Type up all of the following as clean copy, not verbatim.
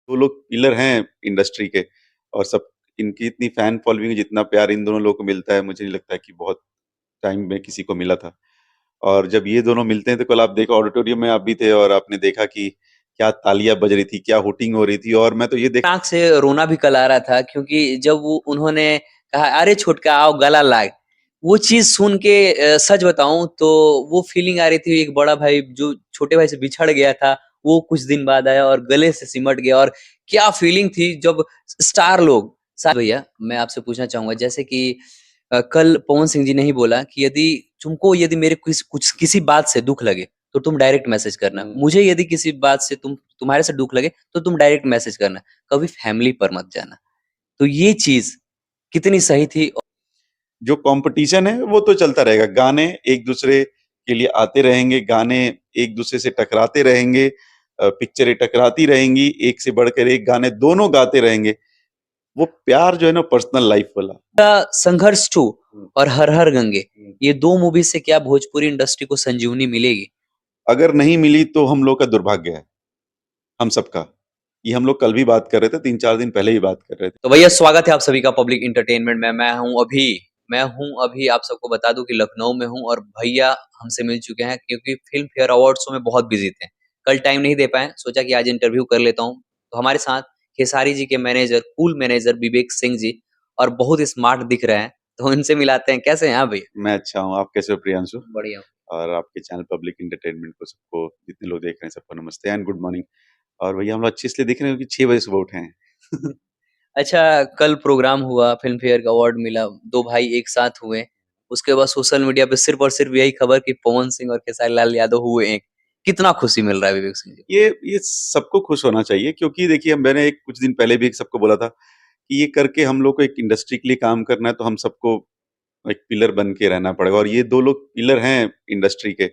वो लोग पिलर हैं इंडस्ट्री के और सब इनकी इतनी फैन फॉलोइंग जितना प्यार इन दोनों लोगों को मिलता है मुझे नहीं लगता है कि बहुत टाइम में किसी को मिला था। और जब ये दोनों मिलते हैं तो कल आप देखो ऑडिटोरियम में आप भी थे और आपने देखा कि क्या तालियां बज रही थी, क्या हुटिंग हो रही थी और मैं तो ये देख आँख से रोना भी कल आ रहा था क्योंकि जब वो उन्होंने कहा अरे छोटका आओ गला लाग, वो चीज़ सुन के सच बताऊँ तो वो फीलिंग आ रही थी एक बड़ा भाई जो छोटे भाई से बिछड़ गया था, वो कुछ दिन बाद आया और गले से सिमट गया और क्या फीलिंग थी जब स्टार लोग सा भैया मैं आपसे पूछना चाहूँगा जैसे कि कल पवन सिंह जी ने ही बोला कि यदि मेरे कुछ किसी बात से दुःख लगे, तो तुम डायरेक्ट मैसेज करना। मुझे यदि किसी बात से तुम्हारे से दुःख लगे, तो तुम डायरेक्ट मैसेज करना। कभी फैमिली पर मत जाना। तो ये चीज़ कितनी सही थी। जो कंपटीशन है वो तो चलता रहेगा। गाने एक दूसरे के लिए आते रहेंगे, गाने एक दूसरे से टकराते रहेंगे, पिक्चरें टकराती रहेंगी, एक से बढ़कर एक गाने दोनों गाते रहेंगे। वो प्यार जो है ना पर्सनल लाइफ वाला। संघर्ष 2 हम्म, और हर हर गंगे, हम्म। ये 2 मूवी से क्या भोजपुरी इंडस्ट्री को संजीवनी मिलेगी? अगर नहीं मिली तो हम लोग का दुर्भाग्य है, हम सबका। ये हम लोग कल भी बात कर रहे थे, 3-4 दिन पहले ही बात कर रहे थे। तो भैया स्वागत है आप सभी का पब्लिक एंटरटेनमेंट में। मैं हूँ अभी आप सबको बता दूं कि लखनऊ में हूँ और भैया हमसे मिल चुके हैं क्योंकि फिल्म फेयर अवार्ड्सों में बहुत बिजी थे। कल टाइम नहीं दे पाए, सोचा कि आज इंटरव्यू कर लेता हूँ। तो हमारे साथ खेसारी जी के manager, cool manager Vivek Singh ji और बहुत स्मार्ट दिख रहे हैं, तो इनसे मिलाते हैं। कैसे हैं आप भैया? मैं अच्छा हूँ, आप कैसे हो प्रियांशु? बढ़िया। और आपके चैनल पब्लिक एंटरटेनमेंट को सबको जितने लोग देख रहे हैं सबको नमस्ते एंड गुड मॉर्निंग। और भैया हम लोग अच्छे इसलिए दिख रहे हैं क्योंकि 6 बजे सुबह उठे हैं। अच्छा, कल प्रोग्राम हुआ, फ़िल्म फेयर का अवार्ड मिला, 2 भाई एक साथ हुए। उसके बाद सोशल मीडिया पे सिर्फ़ और सिर्फ़ यही खबर कि पवन सिंह और खेसारी लाल यादव हुए एक। कितना खुशी मिल रहा है विवेक सिंह जी को? ये सबको खुश होना चाहिए क्योंकि देखिए मैंने एक कुछ दिन पहले भी सबको बोला था कि ये करके हम लोग को एक इंडस्ट्री के लिए काम करना है तो हम सबको एक पिलर बन के रहना पड़ेगा और ये 2 लोग पिलर हैं इंडस्ट्री के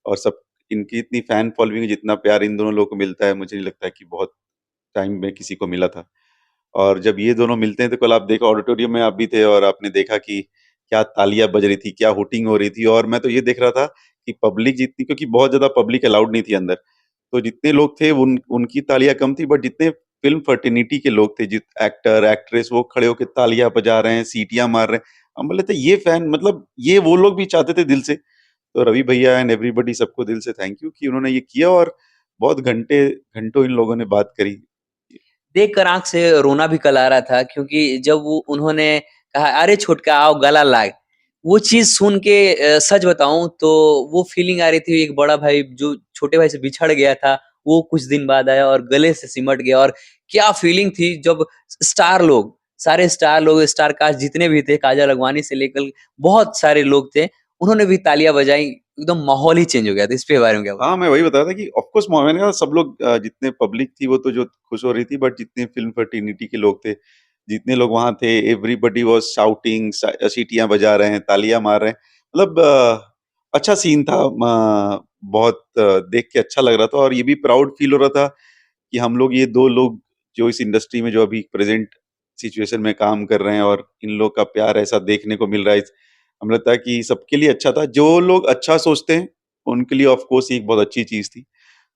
और सब इनकी इतनी फैन फॉलोइंग जितना प्यार इन दोनों लोगों को मिलता है मुझे नहीं लगता है कि बहुत टाइम में किसी को मिला था। और जब ये दोनों मिलते हैं तो कल आप देखो ऑडिटोरियम में आप भी थे और आपने देखा कि क्या तालियां बज रही थी, क्या हुटिंग हो रही थी और मैं तो ये देख रहा था कि पब्लिक जितनी क्योंकि बहुत ज़्यादा पब्लिक अलाउड नहीं थी अंदर। तो जितने लोग थे उनकी तालियां कम थी बट जितने फ़िल्म फ़्रेटर्निटी के लोग थे, एक्टर, एक्ट्रेस वो खड़े होके तालियां बजा रहे हैं, सीटियाँ मार रहे हैं। हम बोले थे ये फैन मतलब ये वो लोग भी चाहते थे दिल से। तो रवि भैया एंड एवरीबॉडी सबको दिल से थैंक यू कि उन्होंने ये किया और बहुत घंटों इन लोगों ने बात करी। देखकर आँख से रोना भी कल आ रहा था क्योंकि जब वो उन्होंने कहा अरे छोटका आओ गला लाग, वो चीज़ सुन के सच बताऊँ तो वो फीलिंग आ रही थी एक बड़ा भाई जो छोटे भाई से बिछड़ गया था, वो कुछ दिन बाद आया और गले से सिमट गया और क्या फीलिंग थी जब स्टार लोग, स्टार कास्ट जितने भी थे, काजल अगवानी से लेकर बहुत सारे लोग थे, उन्होंने भी तालियाँ बजाई, एकदम माहौल ही चेंज हो गया था। इस पे बारे में क्या बोल हाँ, मैं वही बता रहा था कि ऑफ कोर्स मैंने कहा सब लोग जितने पब्लिक थी वो तो जो खुश हो रही थी बट जितने फ़िल्म फ्रेटर्निटी के लोग थे, जितने लोग वहाँ थे एवरीबॉडी वाज़ शाउटिंग सीटियाँ बजा रहे हैं, तालियाँ मार रहे हैं। मतलब अच्छा सीन था बहुत देख के अच्छा लग रहा था और ये भी प्राउड फ़ील हो रहा था कि हम लोग ये 2 लोग जो इस इंडस्ट्री में जो अभी प्रेज़ेंट सिचुएशन में काम कर रहे हैं और इन लोग का प्यार ऐसा देखने को मिल रहा है। हमें लगता है कि सबके लिए अच्छा था। जो लोग अच्छा सोचते हैं उनके लिए ऑफ कोर्स ये एक बहुत अच्छी चीज़ थी।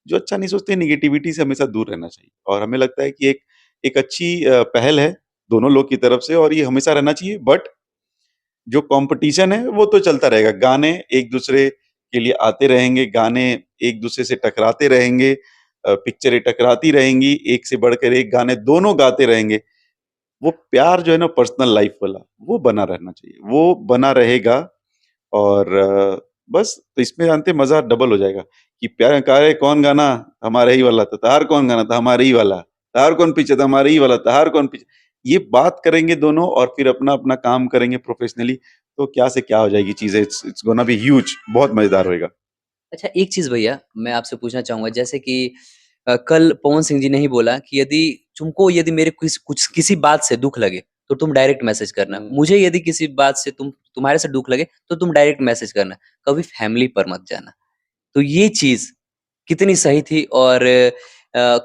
जो अच्छा नहीं सोचते नेगेटिविटी से हमेशा दूर रहना चाहिए और हमें लगता है कि एक एक अच्छी पहल है दोनों लोग की तरफ से और ये हमेशा रहना चाहिए बट जो कॉम्पिटिशन है वो तो चलता रहेगा। गाने एक दूसरे के लिए आते रहेंगे, गाने एक दूसरे से टकराते रहेंगे, पिक्चरें टकराती रहेंगी, एक से बढ़कर एक गाने दोनों गाते रहेंगे। वो प्यार जो है ना पर्सनल लाइफ वाला, वो बना रहना चाहिए। वो बना रहेगा और बस तो इसमें जानते हैं मज़ा डबल हो जाएगा कि प्यार कारे कौन गाना? हमारे ही वाला था, तहार कौन गाना था? हमारे ही वाला। तहार कौन पीछे था? हमारे ही वाला, तहार कौन पीछे ये बात करेंगे दोनों और फिर अपना-अपना काम करेंगे प्रोफेशनली, तो क्या से क्या हो जाएगी चीज़ें। इट्स गोना बी ह्यूज बहुत मज़ेदार होएगा। अच्छा एक चीज़ भैया मैं आपसे पूछना चाहूँगा जैसे कि कल पवन सिंह जी ने ही बोला कि यदि मेरे कुछ किसी बात से दुःख लगे, तो तुम डायरेक्ट मैसेज करना। मुझे यदि किसी बात से तुम्हारे से दुःख लगे, तो तुम डायरेक्ट मैसेज करना। कभी फैमिली पर मत जाना। तो ये चीज़ कितनी सही थी और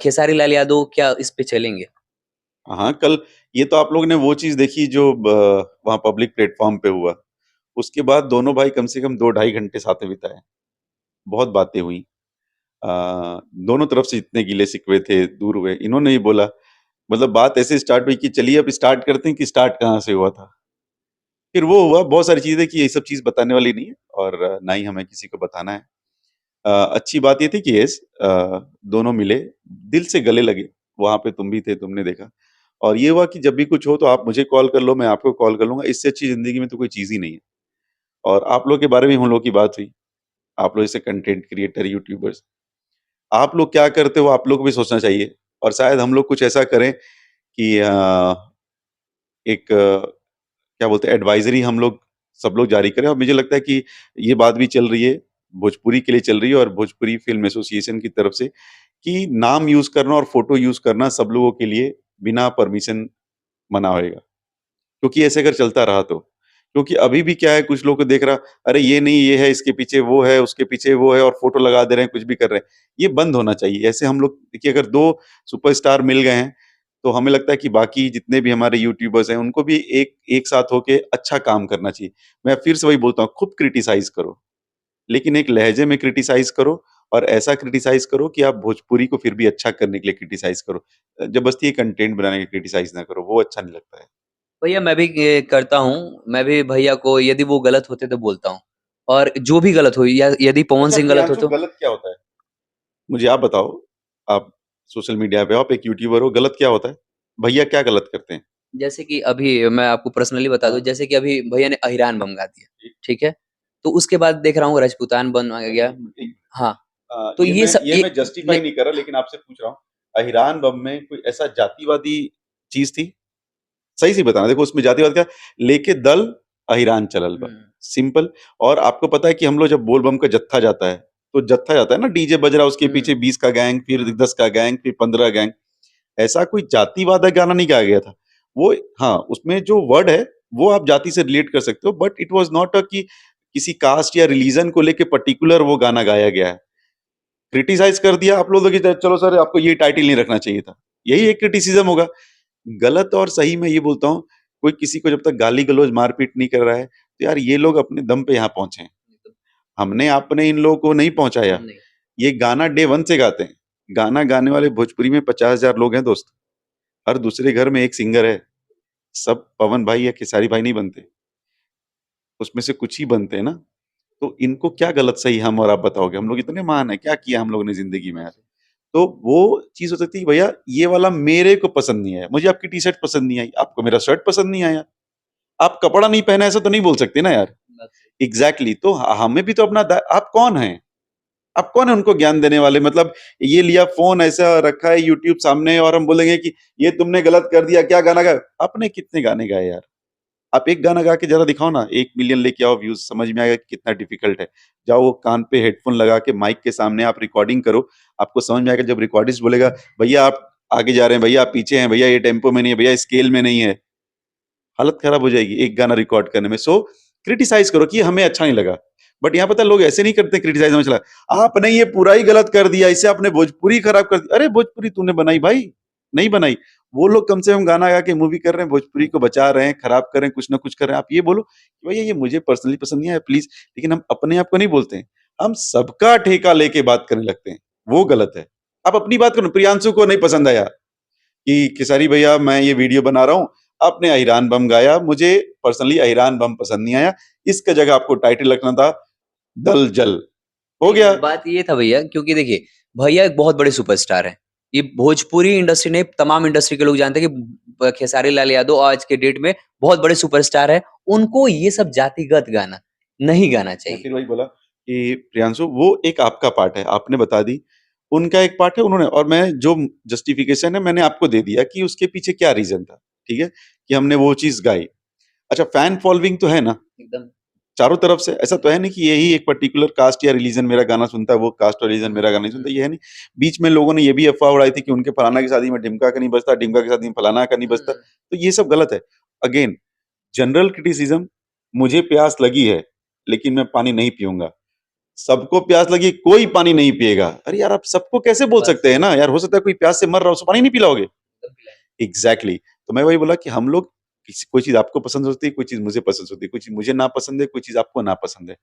खेसारी लाल यादव क्या इस पे चलेंगे? हाँ, कल ये तो आप लोगों ने वो चीज़ देखी जो वहाँ पब्लिक प्लेटफ़ॉर्म पे हुआ। उसके बाद दोनों भाई कम से कम 2 ढाई घंटे साथ में बिताए। बहुत बातें हुई। दोनों तरफ से जितने गिले-शिकवे थे दूर हुए। इन्होंने ही बोला, मतलब बात ऐसे स्टार्ट हुई कि चलिए अब स्टार्ट करते हैं कि स्टार्ट कहाँ से हुआ था। फिर वो हुआ, बहुत सारी चीज़ें कि ये सब चीज़ बताने वाली नहीं है और ना ही हमें किसी को बताना है। अच्छी बात ये थी कि दोनों मिले, दिल से गले लगे। वहाँ पे तुम भी थे, तुमने देखा। और ये हुआ कि जब भी कुछ हो तो आप मुझे कॉल कर लो, मैं आपको कॉल कर लूँगा। इससे अच्छी ज़िंदगी में तो कोई चीज़ ही नहीं है। और आप लोग के बारे में हम लोग की बात हुई। आप लोग जैसे कंटेंट क्रिएटर, यूट्यूबर्स, आप लोग क्या करते हो, आप लोग को भी सोचना चाहिए। और शायद हम लोग कुछ ऐसा करें कि एक क्या बोलते हैं, एडवाइज़री हम लोग सब लोग जारी करें। और मुझे लगता है कि ये बात भी चल रही है, भोजपुरी के लिए चल रही है और भोजपुरी फ़िल्म एसोसिएशन की तरफ से, कि नाम यूज़ करना और फ़ोटो यूज़ करना सब लोगों के लिए बिना परमिशन मना होएगा। क्योंकि ऐसे अगर चलता रहा तो। क्योंकि अभी भी क्या है, कुछ लोग को देख रहा, अरे ये नहीं ये है, इसके पीछे वो है, उसके पीछे वो है और फ़ोटो लगा दे रहे हैं, कुछ भी कर रहे हैं। ये बंद होना चाहिए। ऐसे हम लोग देखिए, अगर 2 सुपरस्टार मिल गए हैं, तो हमें लगता है कि बाकी जितने भी हमारे यूट्यूबर्स हैं, उनको भी एक साथ होके अच्छा काम करना चाहिए। मैं फिर से वही बोलता हूँ, खूब क्रिटिसाइज़ करो, लेकिन एक लहज़े में क्रिटिसाइज़ करो और ऐसा क्रिटिसाइज़ करो कि आप भोजपुरी को फिर भी अच्छा करने के लिए क्रिटिसाइज़ करो। ज़बरदस्ती कंटेंट बनाने के क्रिटिसाइज़ ना करो, वो अच्छा नहीं लगता है। भैया मैं भी ये करता हूँ, मैं भी भैया को यदि वो गलत होते तो बोलता हूँ। और जो भी गलत हो या यदि पवन अच्छा सिंह गलत हो प्रियांशु, तो गलत क्या होता है? मुझे आप बताओ, आप सोशल मीडिया पे हो, आप एक यूट्यूबर हो, गलत क्या होता है? भैया क्या गलत करते हैं? जैसे कि अभी मैं आपको पर्सनली बता दूँ, हाँ, जैसे कि अभी भैया ने अहिरान बम गा दिया, ठीक। ठीक है? तो उसके बाद देख रहा हूँ राजपूतान बम आ अच्छा गया। एक हाँ, तो ये ये मैं सब ये ये मैं नहीं। जस्टिफाई नहीं कर रहा, लेकिन आपसे पूछ रहा हूँ, अहिरान बम में कोई ऐसा जातिवादी चीज़ थी? सही-सी बताना, देखो उसमें जातिवाद क्या, लेके दल अहिरान चलल बा, हुँ, सिंपल। और आपको पता है कि हम लोग जब बोल बम का जत्था जाता है, तो जत्था जाता है ना, डीजे बज रहा है, उसके हुँ, पीछे 20 का गैंग, फिर 10 का गैंग, फिर 15 गैंग। ऐसा कोई जातिवाद का गाना नहीं गाया गया था। वो हाँ, उसमें जो वर्ड है, वो आप जाति से रिलेट कर सकते हो, बट इट वाज़ नॉट कि किसी कास्ट या रिलीजन को लेके पर्टिकुलर वो गाना गाया गया है। क्रिटिसाइज़ कर दिया आप लोगों की, चलो सर आपको ये टाइटल नहीं रखना चाहिए था। यही एक क्रिटिसिज़्म होगा। गलत और सही मैं ये बोलता हूँ, कोई किसी को जब तक गाली-गलौज, मार-पीट नहीं कर रहा है, तो यार ये लोग अपने दम पे यहाँ पहुँचे हैं। हमने आपने इन लोगों को नहीं पहुँचाया। नहीं। ये गाना डे 1 से गाते हैं। गाना गाने वाले भोजपुरी में 50,000 लोग हैं दोस्त। हर दूसरे घर में एक सिंगर है। सब पवन भाई या खेसारी भाई नहीं बनते। उसमें से कुछ ही बनते हैं ना। तो इनको क्या गलत सही हम और आप बताओगे? हम लोग इतने महान हैं, क्या किया हम लोगों ने ज़िंदगी में यार? तो वो चीज़ हो सकती है, भैया ये वाला मेरे को पसंद नहीं आया, मुझे आपकी टी-शर्ट पसंद नहीं आई, आपको मेरा शर्ट पसंद नहीं आया। आप कपड़ा नहीं पहना ऐसा तो नहीं बोल सकते ना यार। बात सही। एग्ज़ैक्टली, तो हमें भी तो अपना दा आप कौन हैं? आप कौन है उनको ज्ञान देने वाले? मतलब ये लिया फ़ोन ऐसा रखा है यूट्यूब सामने और हम बोलेंगे कि ये तुमने गलत कर दिया, क्या गाना गाया? आपने कितने गाने गाए यार? आप एक गाना गा के ज़रा दिखाओ ना, 1 मिलियन लेके आओ व्यूज़, समझ में आएगा कि कितना डिफ़िकल्ट है। जाओ वो कान पे हेडफ़ोन लगा के माइक के सामने आप रिकॉर्डिंग करो, आपको समझ में आएगा। जब रिकॉर्डिस्ट बोलेगा, भैया आप आगे जा रहे हैं, भैया आप पीछे हैं, भैया ये टेम्पो में नहीं है, भैया स्केल में नहीं है। हालत खराब हो जाएगी एक गाना रिकॉर्ड करने में। सो क्रिटिसाइज़ करो कि हमें अच्छा नहीं लगा। बट यहाँ पता है लोग ऐसे नहीं करते, क्रिटिसाइज़ हमें चला, आपने ये पूरा ही गलत कर दिया, इससे आपने भोजपुरी खराब कर दी। अरे भोजपुरी तूने बनाई भाई, नहीं बनाई। वो लोग कम से कम गाना गा के मूवी कर रहे हैं, भोजपुरी को बचा रहे हैं, खराब कर रहे हैं, कुछ ना कुछ कर रहे हैं। आप ये बोलो कि भैया ये मुझे पर्सनली पसंद नहीं आया प्लीज़, लेकिन हम अपने आप को नहीं बोलते हैं। हम सबका ठेका लेके बात करने लगते हैं, वो गलत है। आप अपनी बात करो, प्रियांशु को नहीं पसंद आया कि खेसारी भैया मैं ये वीडियो बना रहा हूँ, आपने अहिरान बम गाया, मुझे पर्सनली अहिरान बम पसंद नहीं आया, इसका जगह आपको टाइटल रखना था दल जल, हो नहीं, गया। बात ये था भैया, क्योंकि देखिए भैया एक बहुत बड़े सुपरस्टार हैं। ये भोजपुरी इंडस्ट्री नहीं, तमाम इंडस्ट्री के लोग जानते हैं कि खेसारी लाल यादव आज के डेट में बहुत बड़े सुपरस्टार हैं। उनको ये सब जातिगत गाना नहीं गाना मैं चाहिए। फिर वही बोला कि प्रियांशु वो एक आपका पार्ट है, आपने बता दी, उनका एक पार्ट है उन्होंने, और मैं जो जस्टिफिकेशन है मैंने आपको दे दिया कि उसके पीछे क्या रीज़न था, ठीक है? कि हमने वो चीज़ गाई। अच्छा फैन फॉलोइंग तो है ना? एकदम। चारों तरफ से, ऐसा तो है नहीं कि यही एक पर्टिकुलर कास्ट या रिलीजन मेरा गाना सुनता है, वो कास्ट और रिलीजन मेरा गाना नहीं सुनता, ये है नहीं। बीच में लोगों ने ये भी अफ़वाह उड़ाई थी कि उनके फलाना की शादी में ढिमका का नहीं बजता, ढिमका की शादी में फलाना का नहीं बजता, हुँ, तो ये सब गलत है। अगेन जनरल क्रिटिसिज़्म, मुझे प्यास लगी है, लेकिन मैं पानी नहीं पीऊँगा। सबको प्यास लगी, कोई पानी नहीं पिएगा। अरे यार, आप सबको कैसे बोल बस सकते हैं ना यार, हो सकता है कोई प्यास से मर रहा हो, उसको पानी नहीं पिलाओगे? एकदम पिलाएँ। एग्ज़ैक्टली। तो मैं वही बोला कि हम लोग किसी कोई चीज़ आपको पसंद होती है, कोई चीज़ मुझे पसंद होती है, कोई चीज़ मुझे नापसंद है, कोई चीज़ आपको नापसंद है।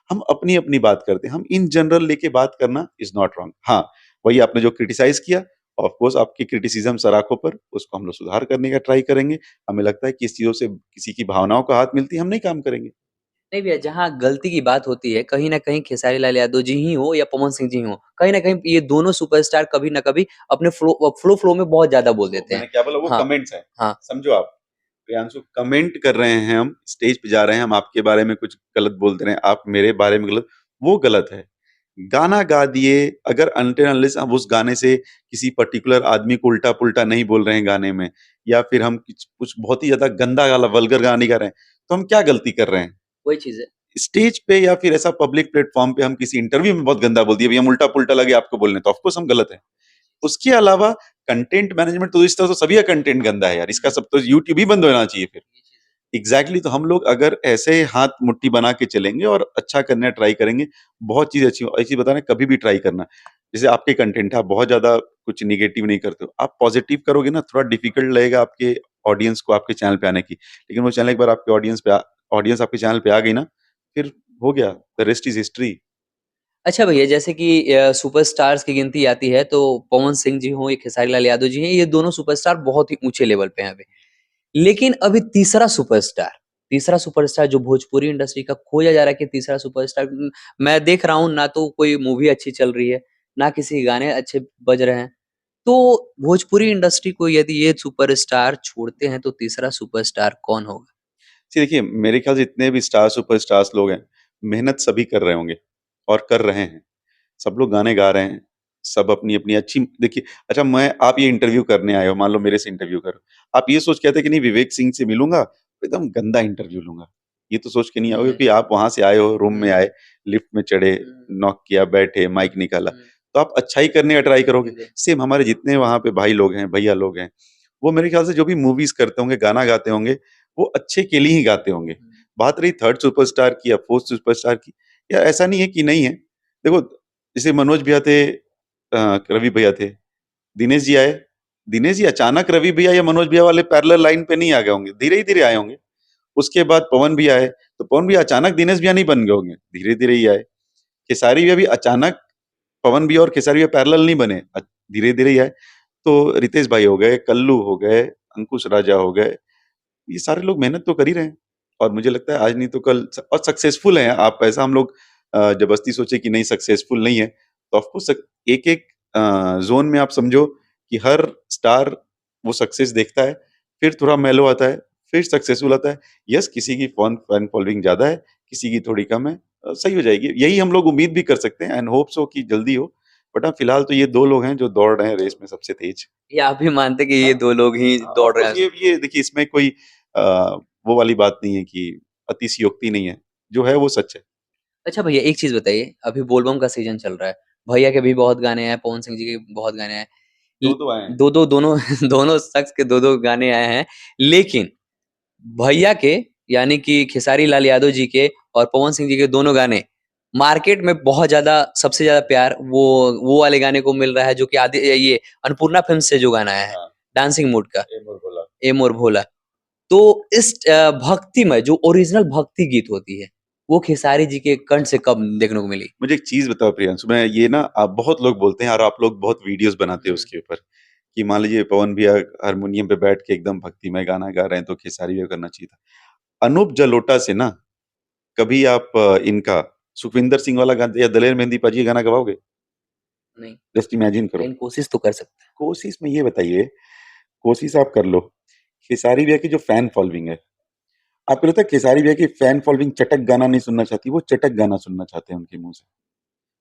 हम अपनी-अपनी बात करते हैं, हम इन जनरल लेके बात करना इज़ नॉट रॉन्ग। हाँ, वही आपने जो क्रिटिसाइज़ किया, ऑफ कोर्स आपकी क्रिटिसिज़्म सराखों पर, उसको हम लोग सुधार करने का ट्राई करेंगे। हमें लगता है कि इस चीज़ों से किसी की भावनाओं का हाथ मिलती है, हम नहीं काम करेंगे। नहीं भैया, जहाँ गलती की बात होती है, कहीं न कहीं खेसारी लाल यादव जी ही हो या पवन सिंह जी हो, कहीं न कहीं ये दोनों सुपरस्टार कभी न कभी अपने फ्लो में बहुत ज़्यादा बोल वो देते हैं। मैंने क्या बोला वो हाँ, कमेंट्स हैं। हाँ। समझो आप, प्रियांशु कमेंट कर रहे हैं हम, स्टेज पे जा रहे हैं, हम आपके बारे में कुछ गलत बोल दे रहे हैं, आप मेरे बारे में गलत वो गलत है। गाना गा दिए, अगर अनटिल अनलेस हम उस गाने से किसी पर्टिकुलर आदमी को उल्टा-पुल्टा नहीं बोल रहे हैं गाने में या फिर हम कुछ बहुत ही ज़्यादा गंदा गाला वल्गर गाना नहीं गा रहे हैं, तो हम क्या गलती कर रहे हैं? वही चीज़ है। स्टेज पे या फिर ऐसा पब्लिक प्लेटफ़ॉर्म पे हम किसी इंटरव्यू में बहुत गंदा बोल दिए, भई हम उल्टा-पुल्टा लगे आपको बोलने, तो ऑफ़ कोर्स हम गलत हैं। उसके अलावा कंटेंट मैनेजमेंट तो इस तरह से सभी का कंटेंट गंदा है यार, इसका सब तो यूट्यूब ही बंद होना चाहिए फिर। एग्ज़ैक्टली तो हम लोग अगर ऐसे हाथ मुट्ठी बना के चलेंगे और अच्छा करने का ट्राई करेंगे, बहुत चीज़ें अच्छी एक चीज़ बता रहे हैं कभी भी ट्राई करना। जैसे आपके कंटेंट है, आप बहुत ज़्यादा कुछ नेगेटिव नहीं करते हो, आप पॉज़िटिव करोगे ना थोड़ा डिफ़िकल्ट लगेगा आपके ऑडियंस को आपके चैनल पे आने की। लेकिन वो चैनल एक बार आपके ऑडियंस आपके चैनल पे आ गई ना, फिर हो गया, द रेस्ट इज़ हिस्ट्री। अच्छा भैया, जैसे कि सुपरस्टार्स की गिनती आती है, तो पवन सिंह जी हों या खेसारी लाल यादव जी हैं, ये दोनों सुपरस्टार बहुत ही ऊँचे लेवल पे हैं अभी। लेकिन अभी तीसरा सुपरस्टार जो भोजपुरी इंडस्ट्री का खोजा जा रहा है कि तीसरा सुपरस्टार मैं देख रहा हूँ ना तो कोई मूवी अच्छी चल रही है, ना किसी के गाने अच्छे बज रहे हैं। तो भोजपुरी इंडस्ट्री को यदि ये सुपरस्टार छोड़ते हैं तो तीसरा सुपरस्टार कौन होगा? जी देखिए, मेरे ख्याल से जितने भी सुपरस्टार्स लोग हैं, मेहनत सभी कर रहे होंगे और कर रहे हैं। सब लोग गाने गा रहे हैं, सब अपनी-अपनी अच्छी देखिए अच्छा मैं आप ये इंटरव्यू करने आए हो, मान लो मेरे से इंटरव्यू करो। आप ये सोच के आते कि नहीं विवेक सिंह से मिलूँगा, एकदम गंदा इंटरव्यू लूँगा। ये तो सोच के नहीं आओगे कि आप वहाँ से आए हो, रूम में आए, लिफ्ट में चढ़े, नॉक किया, बैठे, माइक निकाला, तो आप अच्छा ही करने का ट्राई करोगे। सेम हमारे जितने वहाँ पे भाई लोग हैं, भैया लोग हैं, वो मेरे ख्याल से जो भी मूवीज़ करते होंगे, गाना गाते होंगे, वो अच्छे के लिए ही गाते होंगे। बात रही थर्ड सुपरस्टार की या फोर्थ सुपरस्टार की, यार ऐसा नहीं है कि नहीं है। देखो, जैसे मनोज भैया थे रवि भैया थे, दिनेश जी आए, दिनेश जी अचानक रवि भैया या मनोज भैया वाले पैरेलल लाइन पे नहीं आ गए होंगे, धीरे ही धीरे आए होंगे। उसके बाद पवन भैया आए, तो पवन भैया अचानक दिनेश भैया नहीं बन गए होंगे, धीरे-धीरे ही आए। खेसारी भैया भी अचानक पवन भैया और खेसारी भैया पैरेलल नहीं बने, धीरे-धीरे ही आए। तो रितेश भाई हो गए, कल्लू हो गए, अंकुश राजा हो गए, ये सारे लोग मेहनत तो कर ही रहे हैं और मुझे लगता है आज नहीं तो कल और सक्सेसफुल हैं। आप ऐसा हम लोग जबरदस्ती सोचे कि नहीं सक्सेसफुल नहीं है, तो ऑफ कोर्स एक-एक ज़ोन में आप समझो कि हर स्टार वो सक्सेस देखता है, फिर थोड़ा मेलो आता है, फिर सक्सेसफुल आता है। यस, किसी की फैन फॉलोइंग ज़्यादा है, किसी की थोड़ी कम है, सही हो जाएगी। यही हम लोग उम्मीद भी कर सकते हैं एंड होप सो कि जल्दी हो। बट हाँ, फिलहाल तो ये 2 लोग हैं जो दौड़ रहे हैं रेस में सबसे तेज़। ये आप भी मानते हैं कि हाँ, ये 2 लोग ही ऑफ दौड़ रहे कोर्स हैं? ये देखिए इसमें कोई अ, वो वाली बात नहीं है कि अतिशयोक्ति नहीं है, जो है वो सच है। अच्छा भैया एक चीज़ बताइए, अभी बोलबम का सीज़न चल रहा है, भैया के भी बहुत गाने हैं, पवन सिंह जी के बहुत गाने हैं। ल 2-2 आए हैं। 2-2 दोनों दोनों शख्स के 2-2 गाने आए हैं, लेकिन भैया के यानी कि खेसारी लाल यादव जी के और पवन सिंह जी के दोनों गाने मार्केट में बहुत ज़्यादा सबसे ज़्यादा प्यार वो वाले गाने को मिल रहा है जो कि आदि ये अन्नपूर्णा फ़िल्म से जो गाना आया है, हाँ, डांसिंग मूड का, ए मोर भोला। ए मोर भोला। तो इस भक्तिमय जो ओरिजिनल भक्ति गीत होती है, वो खेसारी जी के कंठ से कब देखने को मिली? मुझे एक चीज़ बताओ प्रियांशु, मैं ये ना बहुत लोग बोलते हैं और आप लोग बहुत वीडियोज़ बनाते हो हुँ। उसके ऊपर, कि मान लीजिए पवन भैया हारमोनियम पे बैठ के एकदम भक्तिमय गाना गा रहे हैं तो खेसारी भैया को करना चाहिए था। अनूप जलोटा से ना कभी आप इनका सुखविंदर सिंह वाला गाना या दलेर मेहंदी पाजी का गाना गवाओगे? नहीं, जस्ट इमेजिन करो। लेकिन कोशिश तो कर सकते हैं। कोशिश में ये बताइए, कोशिश आप कर लो, खेसारी भैया की जो फैन फॉलोइंग है, आपको लगता है खेसारी भैया की फैन फॉलोइंग चटक गाना नहीं सुनना चाहती, वो चटक गाना सुनना चाहते हैं उनके मुँह से।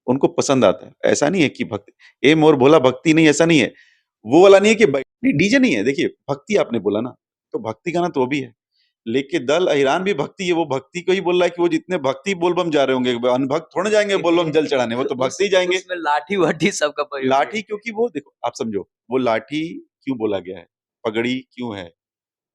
उनको पसंद आता है। ऐसा नहीं है कि भक्ति ए मोर भोला भक्ति नहीं ऐसा नहीं है। वो वाला नहीं है कि डीजे नहीं है, देखिए भक्ति आपने बोला ना, तो भक्ति गाना तो वो भी है। लेके दल अहिरान भी भक्ति है, वो भक्ति को ही बोल रहा है कि वो जितने भक्ति बोलबम जा रहे होंगे, अनभक्त थोड़े जाएँगे बोलबम जल चढ़ाने, वो तो भक्ति ही जाएँगे। उसमें लाठी-वाठी सबका प्रयोग है। लाठी क्योंकि वो देखो आप समझो, वो लाठी क्यों बोला गया है? पगड़ी क्यों है?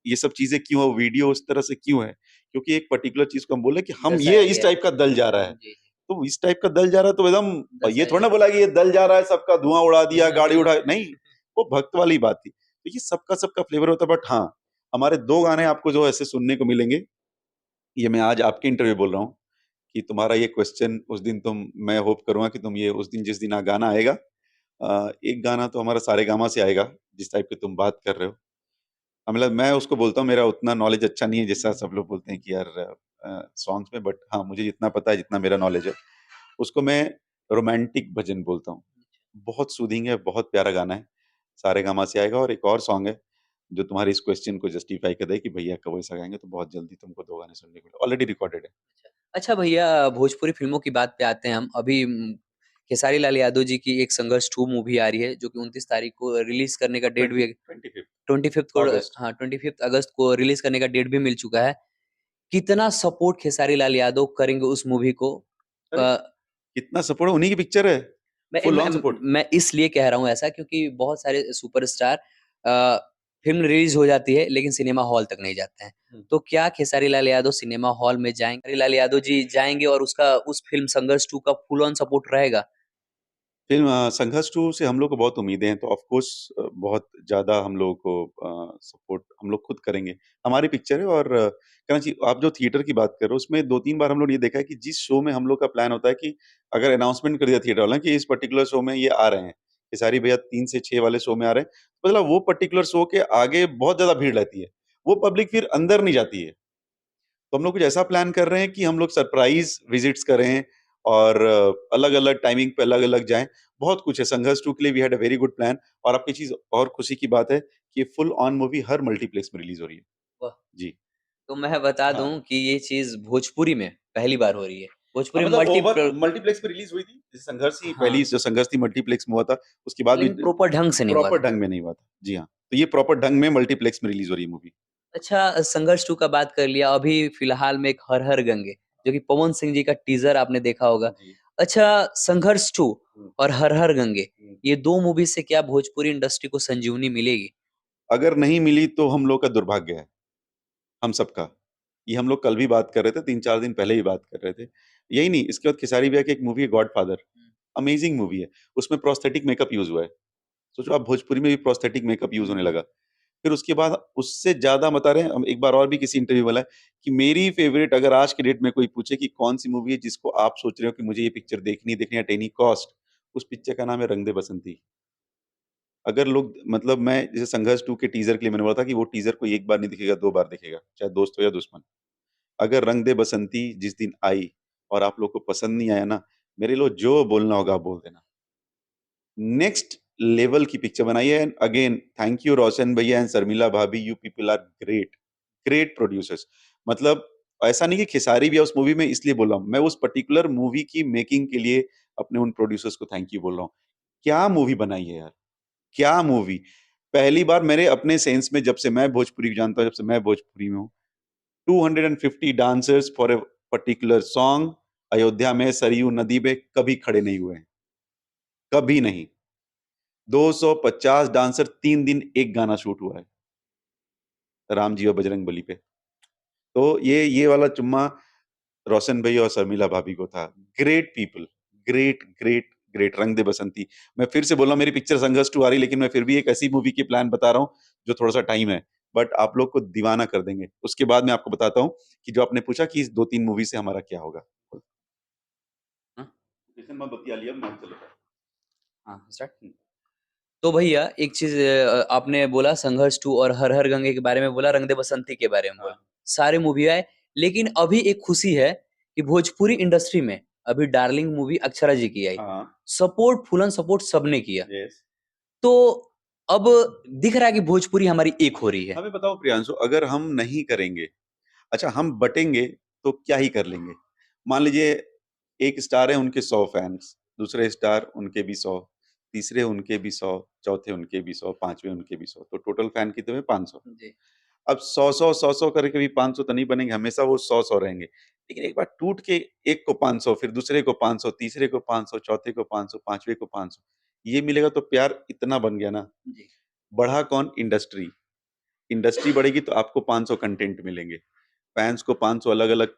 ये सब चीज़ें क्यों है? वीडियो उस तरह से क्यों है? क्योंकि एक पर्टिकुलर चीज़ को हम बोले कि हम ये दर्शाया इस गया है। टाइप का दल जा रहा है। जी, जी। तो इस टाइप का दल जा रहा है तो एकदम ये दर्शाया थोड़ी ना गया बोला कि ये दल जा रहा है, सबका धुआँ उड़ा दिया, है। गाड़ी उड़ा नहीं, वो भक्त वाली बात थी। तो ये सबका सबका फ्लेवर होता है बट हाँ, हमारे 2 गाने आपको जो ऐसे सुनने को मिलेंगे, ये मैं आज आपके इंटरव्यू बोल रहा हूँ कि तुम्हारा ये क्वेश्चन उस दिन मैं होप करूँगा कि तुम ये उस दिन जिस दिन गाना आएगा, एक गाना तो हमारा सारेगामा से आएगा, जिस टाइप की तुम बात कर रहे हो। मतलब मैं उसको बोलता हूँ, मेरा उतना नॉलेज अच्छा नहीं है जैसा सब लोग बोलते हैं कि यार सॉन्ग्स में, बट हाँ, मुझे जितना पता है, जितना मेरा नॉलेज है, उसको मैं रोमांटिक भजन बोलता हूँ। बहुत सूदिंग है, बहुत प्यारा गाना है। सारेगामा से आएगा और एक और सॉन्ग है, जो तुम्हारे इस क्वेश्चन को जस्टिफाई कर दे कि भैया कब ऐसा गाएँगे, तो बहुत जल्दी तुमको 2 गाने सुनने को मिले ऑलरेडी रिकॉर्डेड है। अच्छा भैया, भोजपुरी फ़िल्मों की बात पे आते हैं हम। अभी खेसारी लाल यादव जी की एक संघर्ष 2 मूवी आ रही है, जो कि 29 तारीख को रिलीज़ करने का डेट 20 भी 25th 25th को, अगस्त। हाँ, 25th अगस्त को रिलीज़ करने का डेट भी मिल चुका है। कितना सपोर्ट खेसारी लाल यादव करेंगे उस मूवी को? अरे! अ, कितना सपोर्ट, उन्हीं की पिक्चर है, मैं फुल मैं ऑन सपोर्ट। मैं इसलिए कह रहा हूँ ऐसा, क्योंकि बहुत सारे सुपरस्टार फ़िल्म रिलीज़ हो जाती है लेकिन सिनेमा हॉल तक नहीं जाते हैं। हुँ। तो क्या खेसारी लाल यादव सिनेमा हॉल में जाएँगे? खेसारी लाल यादव जी जाएँगे और उसका उस फ़िल्म संघर्ष 2 का फुल ऑन सपोर्ट रहेगा? फ़िल्म संघर्ष 2 से हम लोग को बहुत उम्मीदें हैं, तो ऑफ़ कोर्स बहुत ज़्यादा हम लोगों को सपोर्ट हम लोग खुद करेंगे। हमारी पिक्चर है और कहना चाहिए, आप जो थिएटर की बात कर रहे हो, उसमें 2-3 बार हम लोग ने ये देखा है कि जिस शो में हम लोग का प्लान होता है कि अगर अनाउंसमेंट कर दिया थिएटर वालों ने कि इस पर्टिकुलर शो में ये आ रहे हैं, खेसारी भैया 3 से 6 वाले शो में आ रहे हैं, तो मतलब वो पर्टिकुलर शो के आगे बहुत ज़्यादा भीड़ रहती है। वो पब्लिक फिर अंदर नहीं जाती है। तो हम लोग कुछ ऐसा प्लान कर रहे हैं कि हम लोग सरप्राइज़ विज़िट्स करें और अलग-अलग टाइमिंग पे अलग-अलग जाएँ। बहुत कुछ है, संघर्ष 2 के लिए we had a very good plan. और आपकी चीज़ और खुशी की बात है कि फुल ऑन मूवी हर मल्टीप्लेक्स में रिलीज़ हो रही है। वाह! जी। तो मैं बता हाँ। दूँ कि ये चीज़ भोजपुरी में पहली बार हो रही है। हाँ, भोजपुरी में मतलब ओवर मल्टीपल, मल्टीप्लेक्स पे रिलीज़ हुई थी। जैसे संघर्ष ही हाँ, पहली जो संघर्ष थी मल्टीप्लेक्स में हुआ था, उसके बाद भी लेकिन प्रॉपर ढंग से नहीं हुआ प्रॉपर था। ढंग में नहीं हुआ था। जी हाँ, तो ये प्रॉपर ढंग में मल्टीप्लेक्स में रिलीज़ हो रही है मूवी। अच्छा, संघर्ष 2 का बात कर लिया, अभी फ़िलहाल में एक हर हर गंगे, जो कि पवन सिंह जी का टीज़र आपने देखा होगा। जी। अच्छा, संघर्ष 2 हुँ, और हर हर गंगे, हुँ। ये 2 मूवी से क्या भोजपुरी इंडस्ट्री को संजीवनी मिलेगी? अगर नहीं मिली तो हम लोग का दुर्भाग्य है। हम सबका। ये हम लोग कल भी बात कर रहे थे, 3-4 दिन पहले ही बात कर रहे थे। यही नहीं, इसके बाद खेसारी भैया की एक मूवी है गॉडफादर, हुँ, अमेज़िंग मूवी है। उसमें प्रोस्थेटिक मेकअप यूज़ हुआ है। सोचो आप, भोजपुरी में भी प्रोस्थेटिक मेकअप यूज़ होने लगा। फिर उसके बाद उससे ज़्यादा बता रहे हैं, हम एक बार और भी किसी इंटरव्यू में बोला है कि मेरी फ़ेवरेट, अगर आज की डेट में कोई पूछे कि कौन-सी मूवी है जिसको आप सोच रहे हो कि मुझे ये पिक्चर देखनी ही देखनी है एट एनी कॉस्ट, उस पिक्चर का नाम है रंग दे बसंती। अगर लोग, मतलब मैं जैसे संघर्ष 2 के टीज़र के लिए मैंने बोला था कि वो टीज़र कोई 1 बार नहीं दिखेगा, 2 बार दिखेगा, चाहे दोस्त हो या दुश्मन। अगर रंग दे बसंती जिस दिन आई और आप लोग को पसंद नहीं आया ना, मेरे लिए जो बोलना होगा आप बोल देना। नेक्स्ट लेवल की पिक्चर बनाई है and again thank you Roshan भैया एंड शर्मिला भाभी, you people are great, great producers. मतलब ऐसा नहीं कि खेसारी भी है उस मूवी में इसलिए बोल रहा हूँ। मैं उस पर्टिकुलर मूवी की मेकिंग के लिए अपने उन प्रोड्यूसर्स को थैंक यू बोल रहा हूँ। क्या मूवी बनाई है यार! क्या मूवी! पहली बार मेरे अपने सेंस में, जब से मैं भोजपुरी जानता हूँ, जब से मैं भोजपुरी में हूँ, 250 dancers for a particular song Ayodhya में सरयू नदी पे कभी खड़े नहीं हुए हैं, कभी नहीं। 250 डांसर 3 दिन एक गाना शूट हुआ है, राम जी और बजरंग बली पे। तो ये वाला जुम्मा रोशन भई और शर्मिला भाभी को था। Great people, great, great, great. रंग दे बसंती। मैं फिर से बोल रहा हूँ, मेरी पिक्चर संघर्ष 2 आ रही है, लेकिन मैं फिर भी एक ऐसी मूवी की प्लान बता रहा हूँ, जो थोड़ा-सा टाइम है, बट आप लोग को दीवाना कर देंगे। उसके बाद मैं आपको बताता हूँ कि जो आपने पूछा कि इस 2-3 मूवी से हमारा क्या होगा? हाँ, जैसे मैं बतिया लिया, मैं चलो। हाँ, स्टार्ट। हुँ, तो भैया एक चीज़, आपने बोला संघर्ष 2 और हर हर गंगे के बारे में बोला, रंग दे बसंती के बारे में बोला। हाँ, सारे मूवी आए, लेकिन अभी एक खुशी है कि भोजपुरी इंडस्ट्री में अभी डार्लिंग मूवी अक्षरा जी की आई। हाँ, सपोर्ट, फुल ऑन सपोर्ट सबने किया। यस। तो अब दिख रहा है कि भोजपुरी हमारी एक हो रही है। हमें बताओ प्रियांशु, अगर हम नहीं करेंगे, अच्छा हम बटेंगे तो क्या ही कर लेंगे? मान लीजिए एक स्टार है, उनके 100 फैन्स, दूसरे स्टार उनके भी 100, तीसरे उनके भी 100, चौथे उनके भी 100, पाँचवें उनके भी 100, तो टोटल फैन कितने हुए? 500। जी। अब 100-100, 100-100 करके भी 500 तो नहीं बनेंगे, हमेशा वो 100-100 रहेंगे। लेकिन एक बार टूट के एक को 500, फिर दूसरे को 500, तीसरे को 500, चौथे को 500, पाँचवें को 500, ये मिलेगा तो प्यार इतना बन गया ना। जी। बढ़ा कौन? इंडस्ट्री। इंडस्ट्री बढ़ेगी तो आपको 500 कंटेंट मिलेंगे। फैन्स को 500 अलग-अलग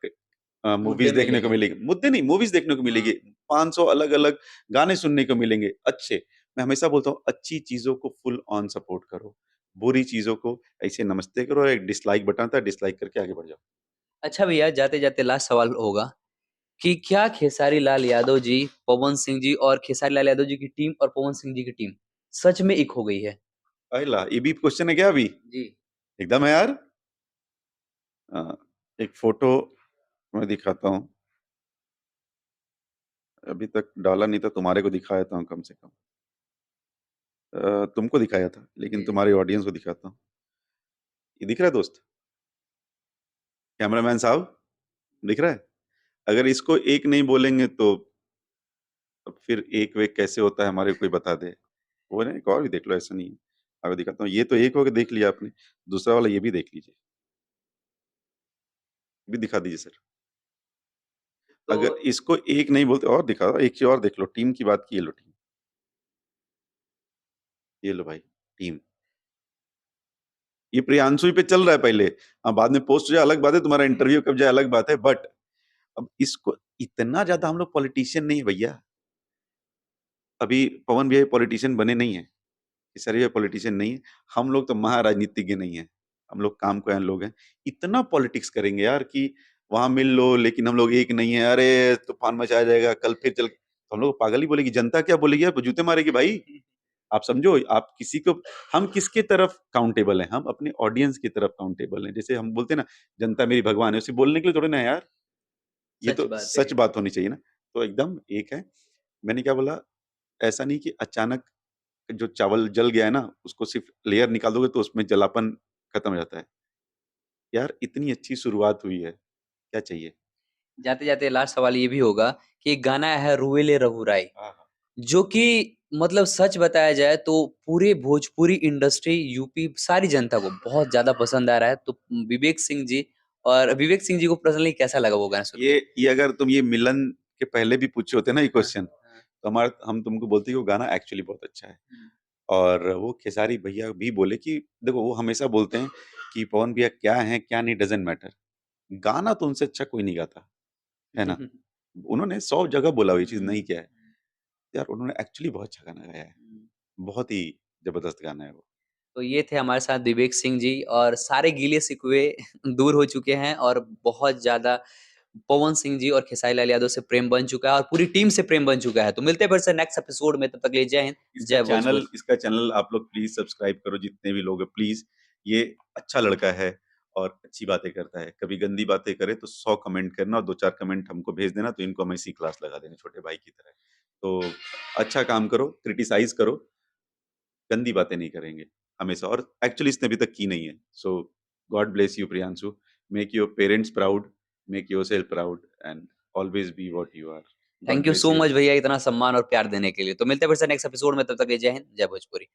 मुद्दे मूवीज़ देखने को मिलेंगे। मिलेगी। मुद्दे नहीं, मूवीज़ देखने को हाँ। मिलेगी। 500 अलग-अलग गाने सुनने को मिलेंगे, अच्छे। मैं हमेशा बोलता हूँ, अच्छी चीज़ों को फुल ऑन सपोर्ट करो। बुरी चीज़ों को ऐसे नमस्ते करो, एक डिसलाइक बटन आता है, डिसलाइक करके आगे बढ़ जाओ। अच्छा भैया, जाते-जाते लास्ट सवाल होगा कि क्या खेसारी लाल यादव जी, पवन सिंह जी और खेसारी लाल यादव जी की टीम और पवन सिंह जी की टीम सच में एक हो गई है? अला, ये भी क्वेश्चन है क्या अभी? जी। एकदम है यार। एक फ़ोटो मैं दिखाता हूँ। अभी तक डाला नहीं था, तुम्हारे को दिखा देता हूँ कम से कम। तुमको दिखाया था, लेकिन जी, जी। तुम्हारे ऑडियंस को दिखाता हूँ। ये दिख रहा है दोस्त? कैमरामैन साहब, दिख रहा है? अगर इसको एक नहीं बोलेंगे तो अब फिर एक वेक कैसे होता है हमारे को कोई बता दे। वो नहीं, एक और भी देख लो, ऐसा नहीं है। आपको दिखाता हूँ, ये तो एक हो गया, देख लिया आपने। दूसरा वाला ये भी देख लीजिए। ये भी दिखा दीजिए सर। तो अगर इसको एक नहीं बोलते, और दिखा, एक चीज़ और देख लो, टीम की बात की, ये लो टीम। ये लो भाई, टीम। ये प्रियांशु ही पे चल रहा है पहले। हाँ, बाद में पोस्ट हो जाए अलग बात है, तुम्हारा इंटरव्यू कब जाए अलग बात है, बट अब इसको इतना ज्यादा हम लोग पॉलिटिशियन नहीं है भैया। अभी पवन भैया पॉलिटिशियन बने नहीं है, सर ये पॉलिटिशियन नहीं है। हम लोग तो महाराजनीतिज्ञ नहीं है, हम लोग काम को लोग हैं। इतना पॉलिटिक्स करेंगे यार कि वहां मिल लो, लेकिन हम लोग एक नहीं है, अरे तूफान मचा जाएगा कल, फिर चल तो हम लोग पागल ही बोलेगी, जनता क्या बोलेगी यार, जूते मारेगी भाई। आप समझो, आप किसी को, हम किसके तरफ काउंटेबल हैं? हम अपने ऑडियंस की तरफ काउंटेबल हैं। जैसे हम बोलते हैं ना, जनता मेरी भगवान है, उसे बोलने के लिए थोड़े ना है यार। ये सच तो बात है। सच बात होनी चाहिए ना। तो एकदम एक है। मैंने क्या बोला, ऐसा नहीं कि अचानक जो चावल जल गया है ना, उसको सिर्फ लेयर निकाल दोगे तो उसमें जलापन खत्म हो जाता है। यार इतनी अच्छी शुरुआत हुई है, क्या चाहिए? जाते-जाते लास्ट सवाल ये भी होगा कि एक गाना है रुएले रघुराई, हाँ, जो कि मतलब सच बताया जाए तो पूरे भोजपुरी इंडस्ट्री, यूपी सारी जनता को बहुत ज़्यादा पसंद आ रहा है। तो विवेक सिंह जी को पर्सनली कैसा लगा वो गाना सुन के? ये अगर तुम ये मिलन के पहले भी पूछे होते ना ये हाँ, क्वेश्चन, हाँ। तो हमारा हम तुमको बोलते कि वो गाना एक्चुअली बहुत अच्छा है। हुँ। और वो खेसारी भैया भी बोले कि देखो, वो हमेशा बोलते हैं कि पवन भैया क्या है क्या नहीं डजेंट मैटर, गाना तो उनसे अच्छा कोई नहीं गाता, है ना? उन्होंने 100 जगह बोला, हुआ ये हुँ, चीज़ नहीं हुँ, किया है। यार उन्होंने एक्चुअली बहुत अच्छा गाना गाया है। हुँ। बहुत ही ज़बरदस्त गाना है वो। तो ये थे हमारे साथ विवेक सिंह जी और सारे गीले-शिकवे दूर हो चुके हैं और बहुत ज़्यादा पवन सिंह जी और खेसारी लाल यादव से प्रेम बन चुका है और पूरी टीम से प्रेम बन चुका है। तो मिलते हैं फिर से नेक्स्ट एपिसोड में, तब तक के लिए जय हिंद, जय भोजपुरी। इसका चैनल आप लोग प्लीज़ सब्सक्राइब करो, जितने भी लोग हैं प्लीज़। ये अच्छा लड़का है और अच्छी बातें करता है। कभी गंदी बातें करे तो 100 कमेंट करना और 2-4 कमेंट हमको भेज देना, तो इनको हम ऐसी क्लास लगा देंगे छोटे भाई की तरह। तो अच्छा काम करो, क्रिटिसाइज़ करो, गंदी बातें नहीं करेंगे हमेशा, और एक्चुअली इसने अभी तक की नहीं है। So God bless you Priyanshu, make your parents proud, make yourself proud and always be what you are. God thank you bless so you. Much भैया इतना सम्मान और प्यार देने के लिए। तो मिलते हैं फिर से नेक्स्ट एपिसोड में, तब तक के लिए जय हिंद, जय भोजपुरी।